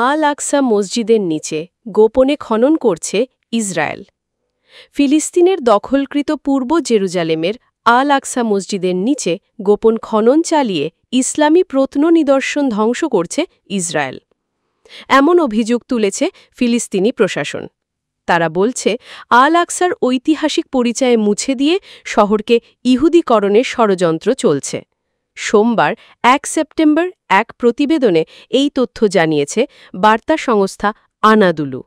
আল আকসা মসজিদের নিচে গোপনে খনন করছে ইসরায়েল। ফিলিস্তিনের দখলকৃত পূর্ব জেরুজালেমের আল আকসা মসজিদের নিচে গোপন খনন চালিয়ে ইসলামী প্রত্ননিদর্শন ধ্বংস করছে ইসরায়েল। এমন অভিযোগ তুলেছে ফিলিস্তিনি প্রশাসন। তারা বলছে, আল আকসার ঐতিহাসিক পরিচয় মুছে দিয়ে শহরকে ইহুদীকরণের ষড়যন্ত্র চলছে। সোমবার ১ সেপ্টেম্বর এক প্রতিবেদনে এই তথ্য জানিয়েছে বার্তা সংস্থা আনাদুলু।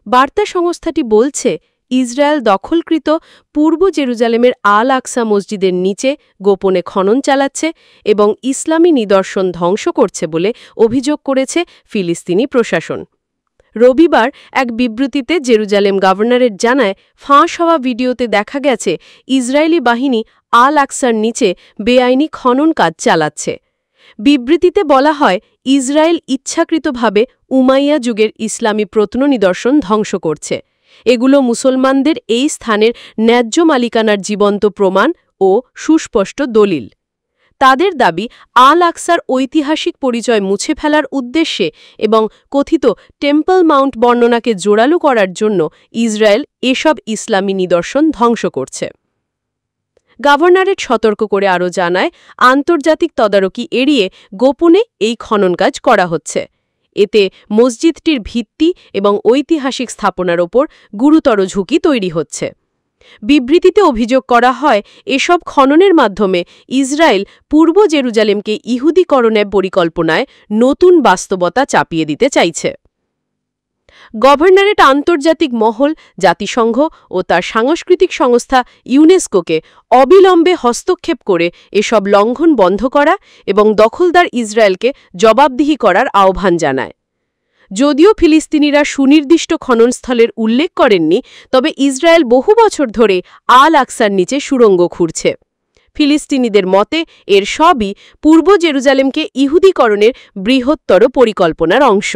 বার্তা সংস্থাটি বলছে, ইসরায়েল দখলকৃত পূর্ব জেরুজালেমের আল আকসা মসজিদের নিচে গোপনে খনন চালাচ্ছে এবং ইসলামী নিদর্শন ধ্বংস করছে বলে অভিযোগ করেছে ফিলিস্তিনি প্রশাসন। রবিবার এক বিবৃতিতে জেরুজালেম গভর্নরেট জানায়, ফাঁস হওয়া ভিডিওতে দেখা গেছে ইসরায়েলি বাহিনী আল আকসার নিচে বেআইনি খনন কাজ চালাচ্ছে। বিবৃতিতে বলা হয়, ইসরায়েল ইচ্ছাকৃতভাবে উমাইয়া যুগের ইসলামী প্রত্ননিদর্শন ধ্বংস করছে। এগুলো মুসলমানদের এই স্থানের ন্যায্য মালিকানার জীবন্ত প্রমাণ ও সুস্পষ্ট দলিল। তাদের দাবি, আল আকসার ঐতিহাসিক পরিচয় মুছে ফেলার উদ্দেশ্যে এবং কথিত টেম্পল মাউন্ট বর্ণনাকে জোরালো করার জন্য ইসরায়েল এসব ইসলামী নিদর্শন ধ্বংস করছে। গভর্নরেট সতর্ক করে আরও জানায়, আন্তর্জাতিক তদারকি এড়িয়ে গোপনে এই খনন কাজ করা হচ্ছে। এতে মসজিদটির ভিত্তি এবং ঐতিহাসিক স্থাপনার ওপর গুরুতর ঝুঁকি তৈরি হচ্ছে। বিবৃতিতে অভিযোগ করা হয়, এসব খননের মাধ্যমে ইসরায়েল পূর্ব জেরুজালেমকে ইহুদীকরণের পরিকল্পনায় নতুন বাস্তবতা চাপিয়ে দিতে চাইছে। গভর্নরেট আন্তর্জাতিক মহল, জাতিসংঘ ও তার সাংস্কৃতিক সংস্থা ইউনেস্কোকে অবিলম্বে হস্তক্ষেপ করে এসব লঙ্ঘন বন্ধ করা এবং দখলদার ইসরায়েলকে জবাবদিহি করার আহ্বান জানায়। যদিও ফিলিস্তিনিরা সুনির্দিষ্ট খননস্থলের উল্লেখ করেননি, তবে ইসরায়েল বহু বছর ধরে আল আকসার নিচে সুড়ঙ্গ খুঁড়ছে। ফিলিস্তিনিদের মতে এর সবই পূর্ব জেরুজালেমকে ইহুদীকরণের বৃহত্তর পরিকল্পনার অংশ।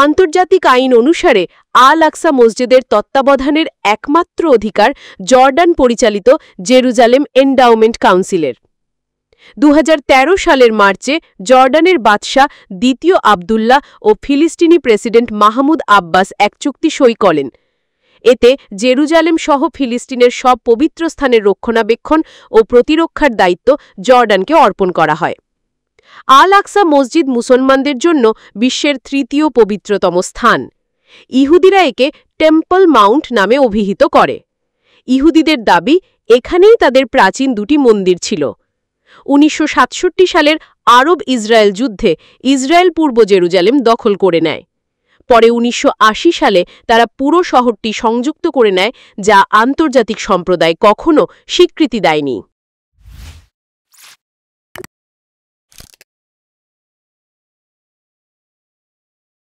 আন্তর্জাতিক আইন অনুসারে আল আকসা মসজিদের তত্ত্বাবধানের একমাত্র অধিকার জর্ডান পরিচালিত জেরুজালেম এন্ডাওমেন্ট কাউন্সিলের। ২০১৩ সালের মার্চে জর্ডানের বাদশাহ দ্বিতীয় আবদুল্লাহ ও ফিলিস্তিনি প্রেসিডেন্ট মাহমুদ আব্বাস এক চুক্তি সই করেন। এতে জেরুজালেম সহ ফিলিস্তিনের সব পবিত্র স্থানের রক্ষণাবেক্ষণ ও প্রতিরক্ষার দায়িত্ব জর্ডানকে অর্পণ করা হয়। আল আকসা মসজিদ মুসলমানদের জন্য বিশ্বের তৃতীয় পবিত্রতম স্থান। ইহুদিরা একে টেম্পল মাউন্ট নামে অভিহিত করে। ইহুদিদের দাবি, এখানেই তাদের প্রাচীন দুটি মন্দির ছিল। ১৯৬৭ সালের আরব ইসরায়েল যুদ্ধে ইসরায়েল পূর্ব জেরুজালেম দখল করে নেয়। পরে ১৯৮০ সালে তারা পুরো শহরটি সংযুক্ত করে নেয়, যা আন্তর্জাতিক সম্প্রদায় কখনো স্বীকৃতি দেয়নি।